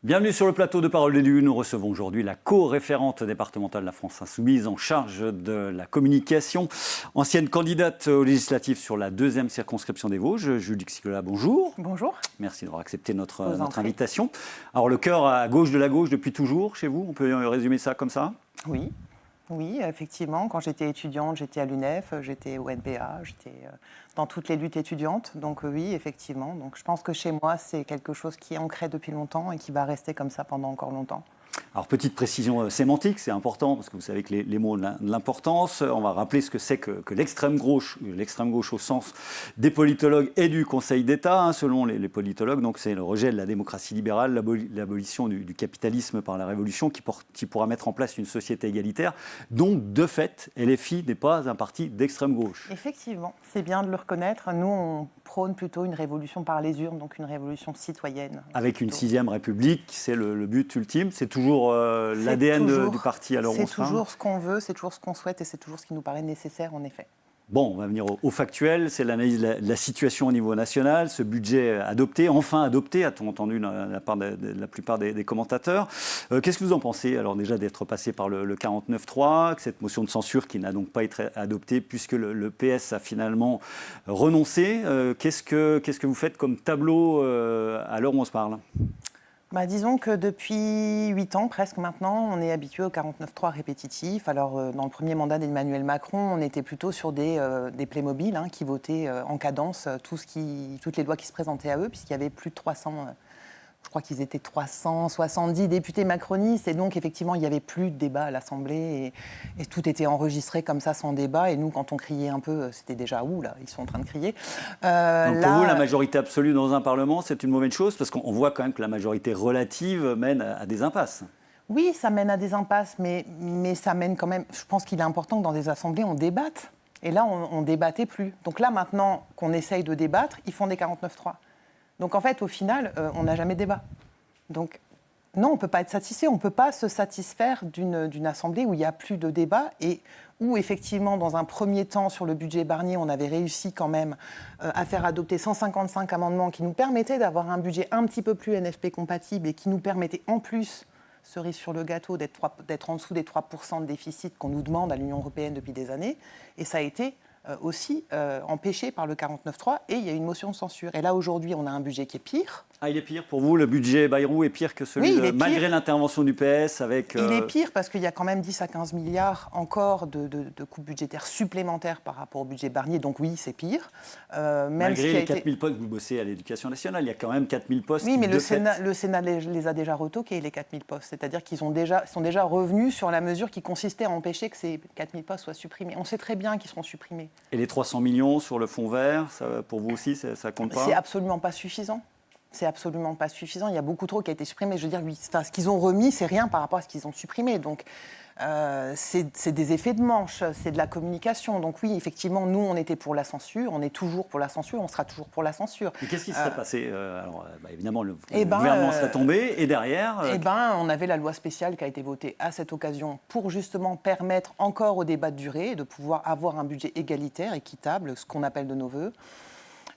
Bienvenue sur le plateau de Parole d'élus. Nous recevons aujourd'hui la co-référente départementale de la France Insoumise en charge de la communication, ancienne candidate aux législatives sur la 2e circonscription des Vosges. Julie Xicola, bonjour. Bonjour. Merci d'avoir accepté notre invitation. Alors le cœur à gauche de la gauche depuis toujours chez vous, on peut résumer ça comme ça ? Oui, effectivement. Quand j'étais étudiante, j'étais à l'UNEF, j'étais au NPA, j'étais dans toutes les luttes étudiantes. Donc oui, effectivement. Donc je pense que chez moi, c'est quelque chose qui est ancré depuis longtemps et qui va rester comme ça pendant encore longtemps. Alors, petite précision sémantique, c'est important, parce que vous savez que les mots ont de l'importance. On va rappeler ce que c'est que l'extrême gauche au sens des politologues et du Conseil d'État, selon les politologues. Donc, c'est le rejet de la démocratie libérale, l'abolition du capitalisme par la Révolution, qui pourra mettre en place une société égalitaire. Donc, de fait, LFI n'est pas un parti d'extrême gauche. Effectivement, c'est bien de le reconnaître. Nous, on prône plutôt une révolution par les urnes, donc une révolution citoyenne. Avec une 6e République, c'est le but ultime. C'est toujours l'ADN du parti à l'heure où on se parle. C'est toujours ce qu'on veut, c'est toujours ce qu'on souhaite et c'est toujours ce qui nous paraît nécessaire en effet. Bon, on va venir au factuel, c'est l'analyse de la situation au niveau national, ce budget enfin adopté, a-t-on entendu de la part de la plupart des commentateurs. Qu'est-ce que vous en pensez, alors déjà d'être passé par le 49.3, que cette motion de censure qui n'a donc pas été adoptée puisque le PS a finalement renoncé. Qu'est-ce que vous faites comme tableau à l'heure où on se parle ? Disons que depuis 8 ans, presque maintenant, on est habitué au 49.3 répétitif. Alors, dans le premier mandat d'Emmanuel Macron, on était plutôt sur des Playmobil qui votaient en cadence toutes les lois qui se présentaient à eux, puisqu'il y avait plus de 300... Je crois qu'ils étaient 370 députés macronistes et donc effectivement il n'y avait plus de débat à l'Assemblée et tout était enregistré comme ça sans débat et nous quand on criait un peu c'était déjà ouh là ils sont en train de crier. Donc pour vous la majorité absolue dans un Parlement c'est une mauvaise chose parce qu'on voit quand même que la majorité relative mène à des impasses. Oui ça mène à des impasses mais ça mène quand même, je pense qu'il est important que dans des assemblées on débatte et là on débattait plus. Donc là maintenant qu'on essaye de débattre ils font des 49.3. Donc en fait, au final, on n'a jamais débat. Donc non, on ne peut pas être satisfait. On ne peut pas se satisfaire d'une assemblée où il n'y a plus de débat et où effectivement, dans un premier temps, sur le budget Barnier, on avait réussi quand même à faire adopter 155 amendements qui nous permettaient d'avoir un budget un petit peu plus NFP compatible et qui nous permettaient en plus, cerise sur le gâteau, d'être en dessous des 3% de déficit qu'on nous demande à l'Union européenne depuis des années. Et ça a été aussi empêché par le 49.3 et il y a une motion de censure. Et là, aujourd'hui, on a un budget qui est pire. Ah, il est pire pour vous, le budget Bayrou est pire que celui malgré l'intervention du PS avec... Il est pire parce qu'il y a quand même 10 à 15 milliards encore de coupes budgétaires supplémentaires par rapport au budget Barnier, donc oui, c'est pire. Malgré les 4000 postes que vous bossez à l'Éducation nationale, il y a quand même 4000 postes. Oui, mais le Sénat les a déjà retoqués, les 4000 postes. C'est-à-dire qu'ils sont déjà revenus sur la mesure qui consistait à empêcher que ces 4000 postes soient supprimés. On sait très bien qu'ils seront supprimés. Et les 300 millions sur le fonds vert, ça, pour vous aussi, ça compte pas ? C'est absolument pas suffisant. C'est absolument pas suffisant. Il y a beaucoup trop qui a été supprimé. Je veux dire, ce qu'ils ont remis, c'est rien par rapport à ce qu'ils ont supprimé. Donc, c'est des effets de manche, c'est de la communication. Donc oui, effectivement, nous, on était pour la censure, on est toujours pour la censure, on sera toujours pour la censure. Mais qu'est-ce qui serait passé évidemment, le gouvernement serait tombé, et derrière on avait la loi spéciale qui a été votée à cette occasion pour justement permettre encore au débat de durer, de pouvoir avoir un budget égalitaire, équitable, ce qu'on appelle de nos voeux.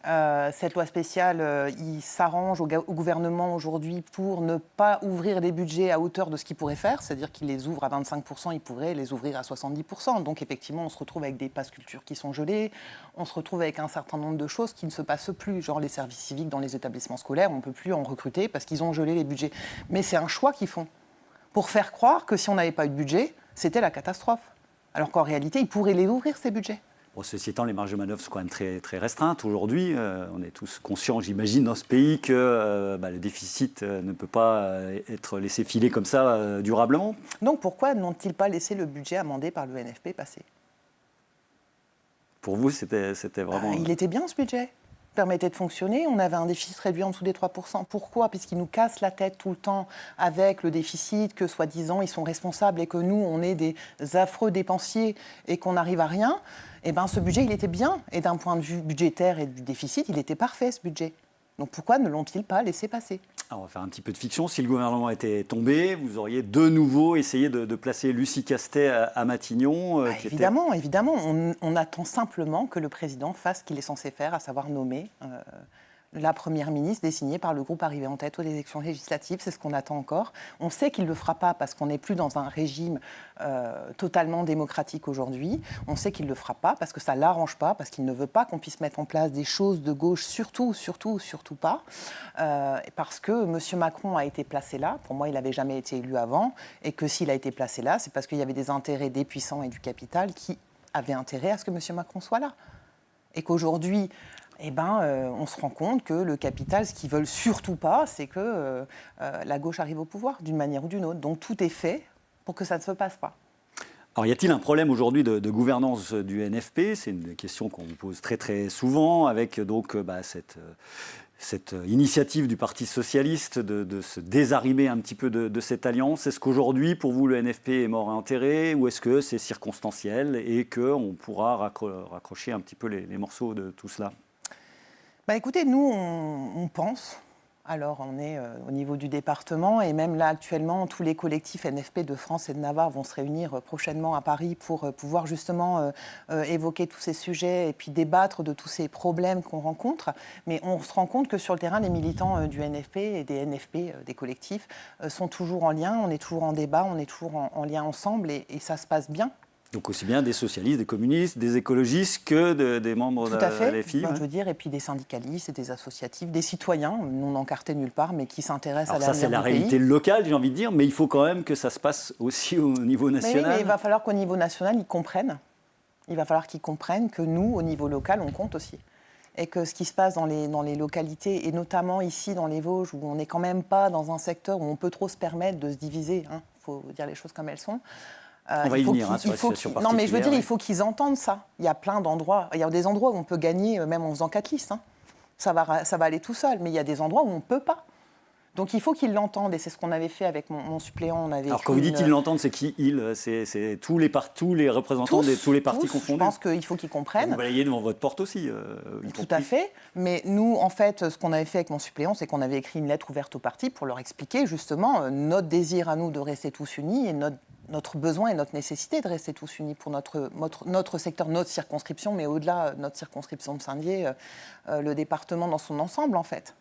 Cette loi spéciale, il s'arrange au gouvernement aujourd'hui pour ne pas ouvrir les budgets à hauteur de ce qu'il pourrait faire, c'est-à-dire qu'il les ouvre à 25%, il pourrait les ouvrir à 70%. Donc effectivement, on se retrouve avec des passes culture qui sont gelés, on se retrouve avec un certain nombre de choses qui ne se passent plus, genre les services civiques dans les établissements scolaires, on ne peut plus en recruter parce qu'ils ont gelé les budgets. Mais c'est un choix qu'ils font pour faire croire que si on n'avait pas eu de budget, c'était la catastrophe. Alors qu'en réalité, ils pourraient les ouvrir, ces budgets. Bon, ceci étant, les marges de manœuvre sont quand même très, très restreintes aujourd'hui. On est tous conscients, j'imagine, dans ce pays que le déficit ne peut pas être laissé filer comme ça durablement. Donc pourquoi n'ont-ils pas laissé le budget amendé par le NFP passer ? Pour vous, c'était vraiment... il était bien ce budget. Permettait de fonctionner, on avait un déficit réduit en dessous des 3%. Pourquoi ? Puisqu'ils nous cassent la tête tout le temps avec le déficit, que soi-disant ils sont responsables et que nous, on est des affreux dépensiers et qu'on n'arrive à rien. Eh bien, ce budget, il était bien. Et d'un point de vue budgétaire et du déficit, il était parfait, ce budget. Donc pourquoi ne l'ont-ils pas laissé passer ? Alors, on va faire un petit peu de fiction. Si le gouvernement était tombé, vous auriez de nouveau essayé de placer Lucie Castet à Matignon. Évidemment. On attend simplement que le président fasse ce qu'il est censé faire, à savoir nommer la Première ministre désignée par le groupe arrivé en tête aux élections législatives. C'est ce qu'on attend encore. On sait qu'il ne le fera pas parce qu'on n'est plus dans un régime totalement démocratique aujourd'hui. On sait qu'il ne le fera pas parce que ça ne l'arrange pas, parce qu'il ne veut pas qu'on puisse mettre en place des choses de gauche, surtout pas. Parce que M. Macron a été placé là. Pour moi, il n'avait jamais été élu avant. Et que s'il a été placé là, c'est parce qu'il y avait des intérêts des puissants et du capital qui avaient intérêt à ce que M. Macron soit là. Et qu'aujourd'hui... on se rend compte que le capital, ce qu'ils veulent surtout pas, c'est que la gauche arrive au pouvoir, d'une manière ou d'une autre. Donc tout est fait pour que ça ne se passe pas. Alors, y a-t-il un problème aujourd'hui de gouvernance du NFP ? C'est une question qu'on vous pose très très souvent, avec donc cette initiative du Parti socialiste de se désarrimer un petit peu de cette alliance. Est-ce qu'aujourd'hui, pour vous, le NFP est mort et enterré, ou est-ce que c'est circonstanciel et qu'on pourra raccrocher un petit peu les morceaux de tout cela ? Écoutez, nous, on pense. Alors, on est au niveau du département et même là, actuellement, tous les collectifs NFP de France et de Navarre vont se réunir prochainement à Paris pour pouvoir justement évoquer tous ces sujets et puis débattre de tous ces problèmes qu'on rencontre. Mais on se rend compte que sur le terrain, les militants du NFP et des NFP, des collectifs, sont toujours en lien, on est toujours en débat, on est toujours en lien ensemble et ça se passe bien. Donc aussi bien des socialistes, des communistes, des écologistes que des membres de LFI. Je veux dire, et puis des syndicalistes et des associatifs, des citoyens, non encartés nulle part, mais qui s'intéressent à l'avenir du pays. Ça, c'est la réalité locale, j'ai envie de dire, mais il faut quand même que ça se passe aussi au niveau national. Mais il va falloir qu'au niveau national, ils comprennent. Il va falloir qu'ils comprennent que nous, au niveau local, on compte aussi. Et que ce qui se passe dans les localités, et notamment ici dans les Vosges, où on n'est quand même pas dans un secteur où on peut trop se permettre de se diviser, faut dire les choses comme elles sont. On va y venir sur la situation particulière. Non, mais je veux dire, il faut qu'ils entendent ça. Il y a plein d'endroits. Il y a des endroits où on peut gagner, même en faisant 4 listes. Ça va aller tout seul. Mais il y a des endroits où on ne peut pas. Donc il faut qu'ils l'entendent. Et c'est ce qu'on avait fait avec mon suppléant. Alors quand vous dites qu'ils l'entendent, c'est qui ils ? C'est tous les représentants de tous les partis confondus. Je pense qu'il faut qu'ils comprennent. Vous balayez devant votre porte aussi. Tout à fait. Mais nous, en fait, ce qu'on avait fait avec mon suppléant, c'est qu'on avait écrit une lettre ouverte aux partis pour leur expliquer justement notre désir à nous de rester tous unis et notre besoin et notre nécessité de rester tous unis pour notre secteur, notre circonscription, mais au-delà, notre circonscription de Saint-Dié, le département dans son ensemble, en fait.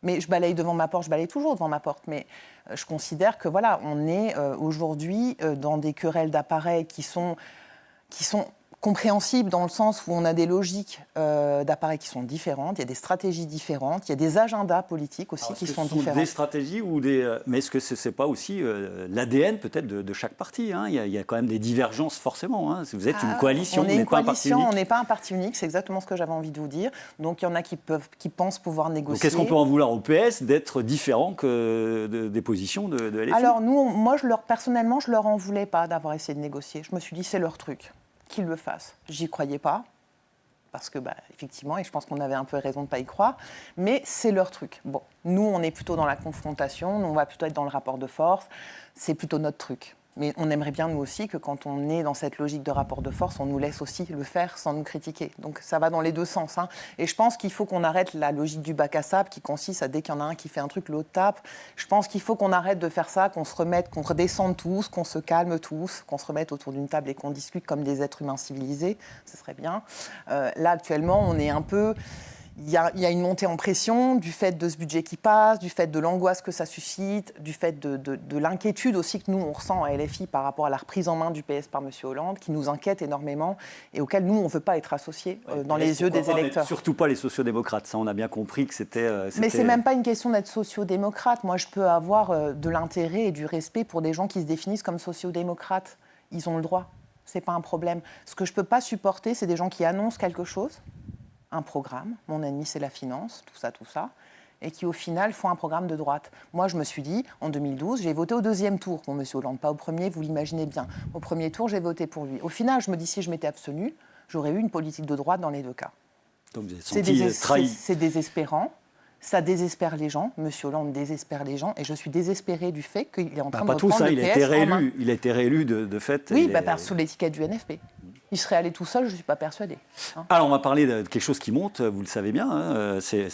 Mais je balaye devant ma porte, je balaye toujours devant ma porte, mais je considère que, voilà, on est aujourd'hui dans des querelles d'appareils qui sont compréhensibles dans le sens où on a des logiques d'appareils qui sont différentes, il y a des stratégies différentes, il y a des agendas politiques aussi qui sont différents. Des stratégies ou des... Mais est-ce que ce n'est pas aussi l'ADN peut-être de chaque parti, il y a quand même des divergences forcément. Vous êtes une coalition, on n'est pas un parti unique. On n'est pas un parti unique, c'est exactement ce que j'avais envie de vous dire. Donc il y en a qui pensent pouvoir négocier. Donc est-ce qu'on peut en vouloir au PS d'être différent que des positions de LFI ? Alors personnellement, je leur en voulais pas d'avoir essayé de négocier. Je me suis dit c'est leur truc. Qu'ils le fassent. J'y croyais pas, parce que, effectivement, et je pense qu'on avait un peu raison de ne pas y croire, mais c'est leur truc. Bon, nous, on est plutôt dans la confrontation, nous, on va plutôt être dans le rapport de force, c'est plutôt notre truc. Mais on aimerait bien, nous aussi, que quand on est dans cette logique de rapport de force, on nous laisse aussi le faire sans nous critiquer. Donc ça va dans les deux sens. Et je pense qu'il faut qu'on arrête la logique du bac à sable qui consiste à dès qu'il y en a un qui fait un truc, l'autre tape. Je pense qu'il faut qu'on arrête de faire ça, qu'on redescende tous, qu'on se calme tous, qu'on se remette autour d'une table et qu'on discute comme des êtres humains civilisés. Ce serait bien. Là, actuellement, on est un peu... Il y a une montée en pression du fait de ce budget qui passe, du fait de l'angoisse que ça suscite, du fait de l'inquiétude aussi que nous, on ressent à LFI par rapport à la reprise en main du PS par M. Hollande, qui nous inquiète énormément et auquel nous, on ne veut pas être associés dans les yeux des électeurs. Surtout pas les sociodémocrates, ça on a bien compris que c'était... Mais ce n'est même pas une question d'être sociodémocrate. Moi, je peux avoir de l'intérêt et du respect pour des gens qui se définissent comme sociodémocrates. Ils ont le droit, ce n'est pas un problème. Ce que je ne peux pas supporter, c'est des gens qui annoncent quelque chose, un programme, mon ennemi c'est la finance, tout ça, et qui au final font un programme de droite. Moi je me suis dit, en 2012, j'ai voté au deuxième tour pour M. Hollande, pas au premier, vous l'imaginez bien. Au premier tour, j'ai voté pour lui. Au final, je me dis, si je m'étais abstenue, j'aurais eu une politique de droite dans les deux cas. Donc vous êtes senti trahi. C'est désespérant. Ça désespère les gens. M. Hollande désespère les gens. Et je suis désespérée du fait qu'il est en train de reprendre le PS en main. Il a été réélu de fait. Oui, sous l'étiquette du NFP. Il serait allé tout seul, je ne suis pas persuadée. Alors, on va parler de quelque chose qui monte, vous le savez bien, hein, c'est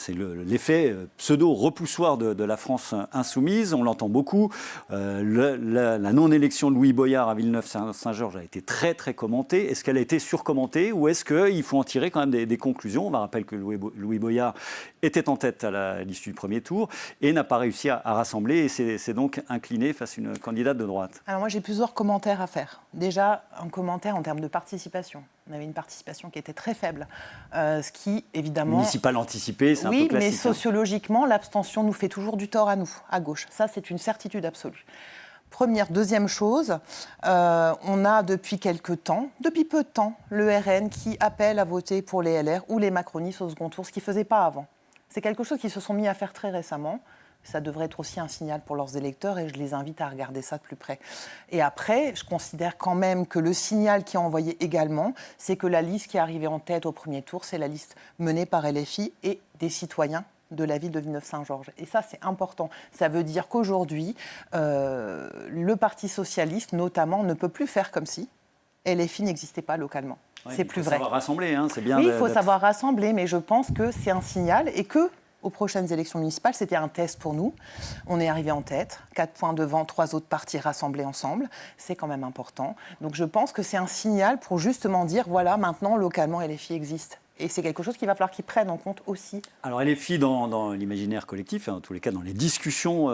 l'effet pseudo-repoussoir de la France insoumise. On l'entend beaucoup. La non-élection de Louis Boyard à Villeneuve-Saint-Georges a été très, très commentée. Est-ce qu'elle a été surcommentée ou est-ce qu'il faut en tirer quand même des conclusions? On va rappeler que Louis Boyard était en tête à l'issue du premier tour et n'a pas réussi à rassembler et s'est donc incliné face à une candidate de droite. Alors moi, j'ai plusieurs commentaires à faire. Déjà, un commentaire en termes de participation. On avait une participation qui était très faible, ce qui, évidemment... Municipal anticipé, c'est un peu classique. Oui, mais sociologiquement, l'abstention nous fait toujours du tort à nous, à gauche. Ça, c'est une certitude absolue. Deuxième chose, on a depuis peu de temps, le RN qui appelle à voter pour les LR ou les macronistes au second tour, ce qu'ils ne faisaient pas avant. C'est quelque chose qu'ils se sont mis à faire très récemment. Ça devrait être aussi un signal pour leurs électeurs et je les invite à regarder ça de plus près. Et après, je considère quand même que le signal qui est envoyé également, c'est que la liste qui est arrivée en tête au premier tour, c'est la liste menée par LFI et des citoyens de la ville de Villeneuve-Saint-Georges. Et ça, c'est important. Ça veut dire qu'aujourd'hui, le Parti socialiste, notamment, ne peut plus faire comme si LFI n'existait pas localement. Ouais, c'est plus vrai. Il faut savoir rassembler, hein, c'est bien. Oui, il faut savoir rassembler, mais je pense que c'est un signal et que aux prochaines élections municipales, c'était un test pour nous. On est arrivé en tête, 4 points devant 3 autres partis rassemblés ensemble. C'est quand même important. Donc je pense que c'est un signal pour justement dire, voilà, maintenant, localement, LFI existe. Et c'est quelque chose qu'il va falloir qu'ils prennent en compte aussi. Alors LFI, dans l'imaginaire collectif, en tous les cas dans les discussions,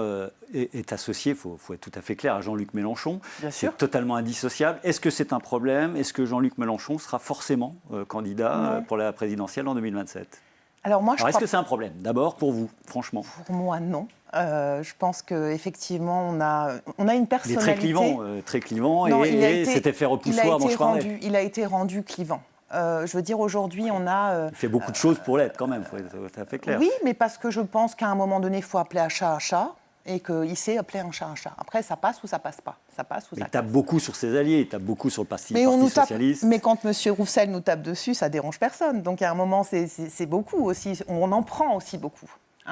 est associé, il faut être tout à fait clair, à Jean-Luc Mélenchon. Bien sûr. C'est totalement indissociable. Est-ce que c'est un problème? Est-ce que Jean-Luc Mélenchon sera forcément candidat pour la présidentielle en 2027? Alors est-ce que c'est un problème? D'abord, pour vous, franchement. Pour moi, non. Je pense qu'effectivement, on a une personnalité... Il est très clivant non, et cet effet repoussoir dont je parlais. Il a été rendu clivant. Je veux dire, aujourd'hui, on a... Il fait beaucoup de choses pour l'être, quand même, il faut être tout à fait clair. Oui, mais parce que je pense qu'à un moment donné, il faut appeler un chat et qu'il sait appeler un chat. Après, ça passe ou ça passe pas. Ça passe ou ça il tape beaucoup sur ses alliés, il tape beaucoup sur le Parti socialiste. Mais quand M. Roussel nous tape dessus, ça dérange personne. Donc, à un moment, c'est beaucoup aussi. On en prend aussi beaucoup,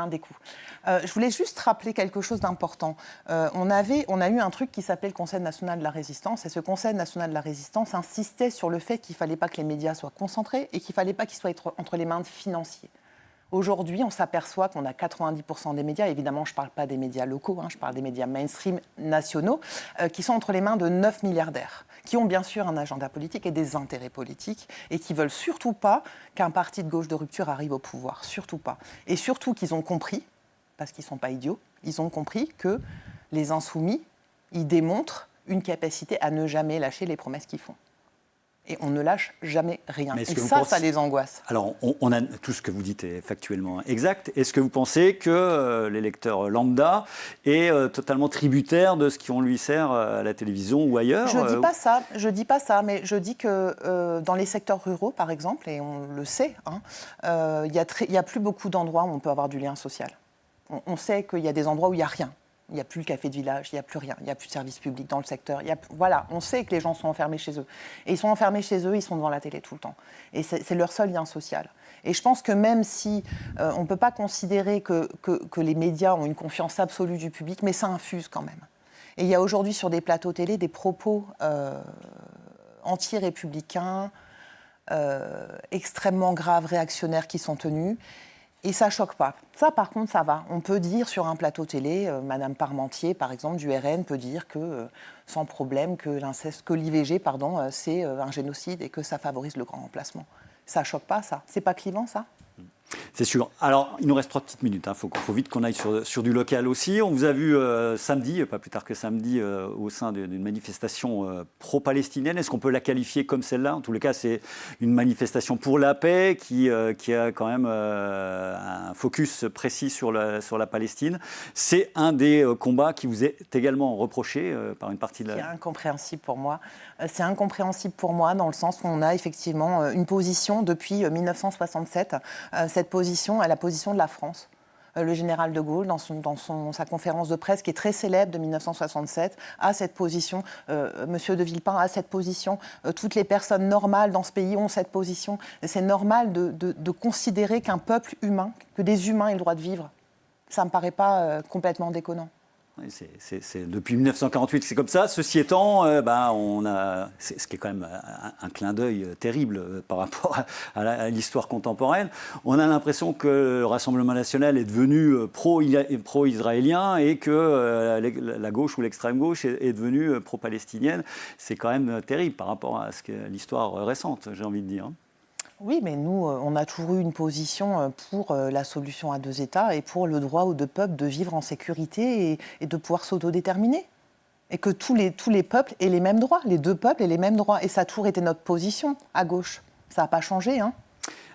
des coups. Je voulais juste rappeler quelque chose d'important. On a eu un truc qui s'appelait le Conseil national de la résistance. Et ce Conseil national de la résistance insistait sur le fait qu'il ne fallait pas que les médias soient concentrés et qu'il ne fallait pas qu'ils soient entre les mains de financiers. Aujourd'hui, on s'aperçoit qu'on a 90% des médias, évidemment je ne parle pas des médias locaux, je parle des médias mainstream nationaux, qui sont entre les mains de 9 milliardaires, qui ont bien sûr un agenda politique et des intérêts politiques, et qui ne veulent surtout pas qu'un parti de gauche de rupture arrive au pouvoir, surtout pas. Et surtout qu'ils ont compris, parce qu'ils ne sont pas idiots, ils ont compris que les insoumis, ils démontrent une capacité à ne jamais lâcher les promesses qu'ils font. Et on ne lâche jamais rien. Et ça les angoisse. Alors, on a tout ce que vous dites est factuellement exact. Est-ce que vous pensez que l'électeur lambda est totalement tributaire de ce qu'on lui sert à la télévision ou ailleurs? Je dis pas ça, mais je dis que dans les secteurs ruraux, par exemple, et on le sait, il y a plus beaucoup d'endroits où on peut avoir du lien social. On sait qu'il y a des endroits où il n'y a rien. Il n'y a plus le café de village, il n'y a plus rien, il n'y a plus de service public dans le secteur. Voilà, on sait que les gens sont enfermés chez eux. Et ils sont enfermés chez eux, ils sont devant la télé tout le temps. Et c'est leur seul lien social. Et je pense que même si on ne peut pas considérer que les médias ont une confiance absolue du public, mais ça infuse quand même. Et il y a aujourd'hui sur des plateaux télé des propos anti-républicains, extrêmement graves, réactionnaires qui sont tenus. Et ça ne choque pas. Ça, par contre, ça va. On peut dire sur un plateau télé, Madame Parmentier, par exemple, du RN, peut dire que, sans problème, que l'IVG, c'est un génocide et que ça favorise le grand remplacement. Ça ne choque pas, ça. C'est pas clivant, ça? C'est sûr. Alors, il nous reste 3 petites minutes. Faut vite qu'on aille sur du local aussi. On vous a vu samedi, pas plus tard que samedi, au sein d'une manifestation pro-palestinienne. Est-ce qu'on peut la qualifier comme celle-là? En tous les cas, c'est une manifestation pour la paix qui a quand même un focus précis sur la Palestine. C'est un des combats qui vous est également reproché par une partie de la... C'est incompréhensible pour moi. C'est incompréhensible pour moi dans le sens où on a effectivement une position depuis 1967. Cette position est la position de la France. Le général de Gaulle, dans sa conférence de presse, qui est très célèbre de 1967, a cette position. Monsieur de Villepin a cette position. Toutes les personnes normales dans ce pays ont cette position. Et c'est normal de considérer qu'un peuple humain, que des humains aient le droit de vivre. Ça ne me paraît pas complètement déconnant. Depuis 1948, c'est comme ça. Ceci étant, ce qui est quand même un clin d'œil terrible par rapport à l'histoire contemporaine. On a l'impression que le Rassemblement national est devenu pro-israélien et que la gauche ou l'extrême gauche est devenue pro-palestinienne. C'est quand même terrible par rapport à l'histoire récente, j'ai envie de dire. Oui, mais nous, on a toujours eu une position pour la solution à deux États et pour le droit aux deux peuples de vivre en sécurité et de pouvoir s'autodéterminer. Et que tous les peuples aient les mêmes droits, les deux peuples aient les mêmes droits. Et ça a toujours été notre position à gauche. Ça n'a pas changé, hein.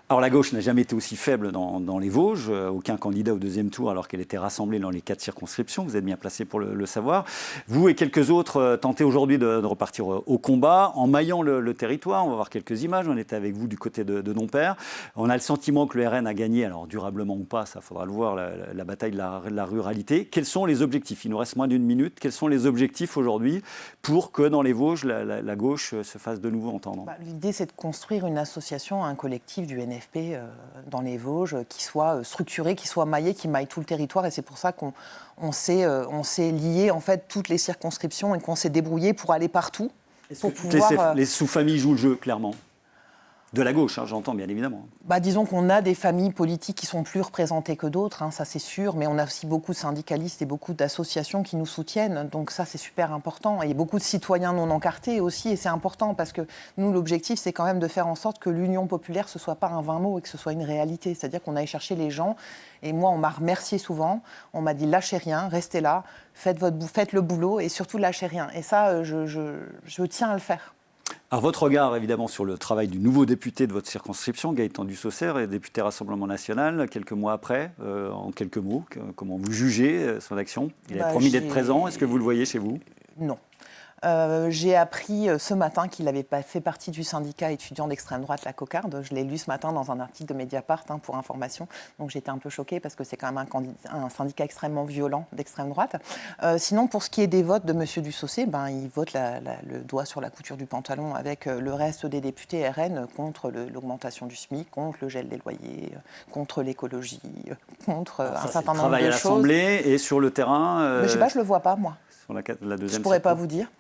Alors la gauche n'a jamais été aussi faible dans les Vosges, aucun candidat au deuxième tour alors qu'elle était rassemblée dans les 4 circonscriptions, vous êtes bien placé pour le savoir. Vous et quelques autres tentez aujourd'hui de repartir au combat en maillant le territoire, on va voir quelques images, on était avec vous du côté de Dompierre. On a le sentiment que le RN a gagné, alors durablement ou pas, ça faudra le voir, la bataille de la ruralité. Quels sont les objectifs? Il nous reste moins d'une minute, quels sont les objectifs aujourd'hui pour que dans les Vosges, la gauche se fasse de nouveau entendre? L'idée c'est de construire une association, un collectif du NFP dans les Vosges, qui soit structuré, qui soit maillé, qui maille tout le territoire. Et c'est pour ça qu'on s'est lié en fait toutes les circonscriptions et qu'on s'est débrouillé pour aller partout. Est-ce que les sous-familles jouent le jeu, clairement? De la gauche, hein, j'entends bien évidemment. Disons qu'on a des familles politiques qui sont plus représentées que d'autres, hein, ça c'est sûr, mais on a aussi beaucoup de syndicalistes et beaucoup d'associations qui nous soutiennent, donc ça c'est super important. Et beaucoup de citoyens non encartés aussi, et c'est important parce que nous, l'objectif c'est quand même de faire en sorte que l'union populaire ce soit pas un vain mot et que ce soit une réalité, c'est-à-dire qu'on aille chercher les gens. Et moi, on m'a remercié souvent, on m'a dit lâchez rien, restez là, faites le boulot et surtout lâchez rien. Et ça, je tiens à le faire. Alors, votre regard, évidemment, sur le travail du nouveau député de votre circonscription, Gaëtan Dussaucer, député Rassemblement National, quelques mois après, en quelques mots, comment vous jugez son action? Il a promis d'être présent, est-ce que vous le voyez chez vous? Non. J'ai appris ce matin qu'il avait fait partie du syndicat étudiant d'extrême droite, la Cocarde. Je l'ai lu ce matin dans un article de Mediapart, pour information. Donc j'étais un peu choquée parce que c'est quand même un syndicat extrêmement violent d'extrême droite. Sinon, pour ce qui est des votes de M. Dussaucer, il vote le doigt sur la couture du pantalon avec le reste des députés RN contre l'augmentation du SMIC, contre le gel des loyers, contre l'écologie, contre un certain nombre de choses. Travail à l'Assemblée et sur le terrain. Mais je sais pas, je le vois pas, moi. Sur la deuxième. Je pourrais pas vous dire.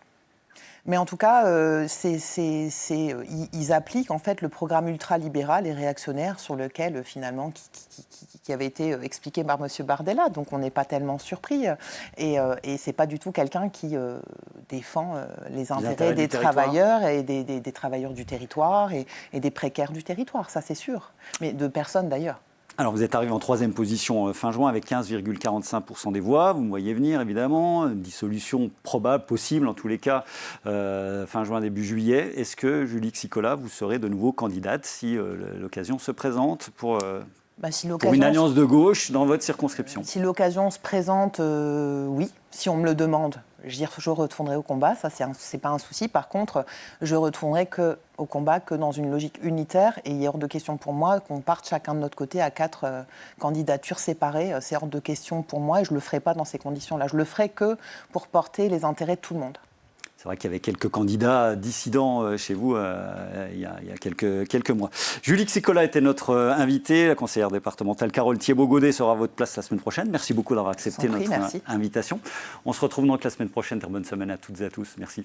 Mais en tout cas, ils appliquent en fait le programme ultralibéral et réactionnaire sur lequel finalement qui avait été expliqué par M. Bardella. Donc on n'est pas tellement surpris. Et c'est pas du tout quelqu'un qui défend les intérêts des travailleurs et des travailleurs du territoire et des précaires du territoire. Ça c'est sûr. Mais de personne d'ailleurs. Alors, vous êtes arrivé en 3e position fin juin avec 15,45% des voix. Vous me voyez venir, évidemment. Une dissolution probable, possible, en tous les cas, fin juin, début juillet. Est-ce que, Julie Xicola, vous serez de nouveau candidate si l'occasion se présente pour une alliance de gauche dans votre circonscription? Si l'occasion se présente, oui. Si on me le demande, je retournerai au combat, ça c'est pas un souci. Par contre, je retournerai au combat que dans une logique unitaire et il est hors de question pour moi qu'on parte chacun de notre côté à 4 candidatures séparées. C'est hors de question pour moi et je le ferai pas dans ces conditions-là. Je le ferai que pour porter les intérêts de tout le monde. C'est vrai qu'il y avait quelques candidats dissidents chez vous il y a quelques mois. Julie Xicola était notre invitée, la conseillère départementale Carole Thiébaut-Godet sera à votre place la semaine prochaine. Merci beaucoup d'avoir accepté notre invitation. On se retrouve donc la semaine prochaine. Très bonne semaine à toutes et à tous. Merci.